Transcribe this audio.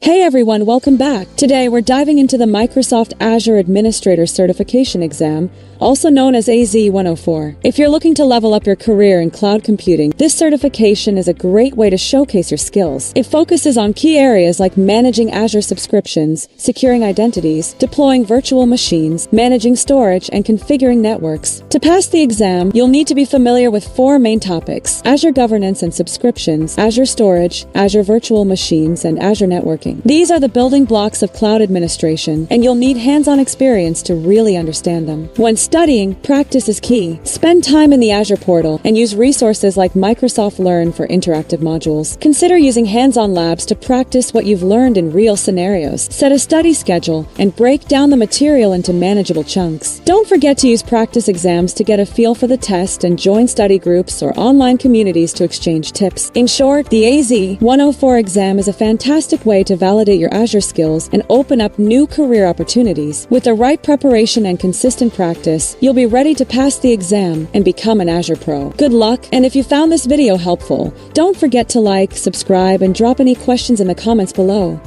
Hey everyone, welcome back. Today we're diving into the Microsoft Azure Administrator Certification Exam, also known as AZ-104. If you're looking to level up your career in cloud computing, this certification is a great way to showcase your skills. It focuses on key areas like managing Azure subscriptions, securing identities, deploying virtual machines, managing storage, and configuring networks. To pass the exam, you'll need to be familiar with four main topics: Azure governance and subscriptions, Azure storage, Azure virtual machines, and Azure networking. These are the building blocks of cloud administration, and you'll need hands-on experience to really understand them. When studying, practice is key. Spend time in the Azure portal and use resources like Microsoft Learn for interactive modules. Consider using hands-on labs to practice what you've learned in real scenarios. Set a study schedule and break down the material into manageable chunks. Don't forget to use practice exams to get a feel for the test and join study groups or online communities to exchange tips. In short, the AZ-104 exam is a fantastic way to validate your Azure skills and open up new career opportunities. With the right preparation and consistent practice, you'll be ready to pass the exam and become an Azure Pro. Good luck, and if you found this video helpful, don't forget to like, subscribe, and drop any questions in the comments below.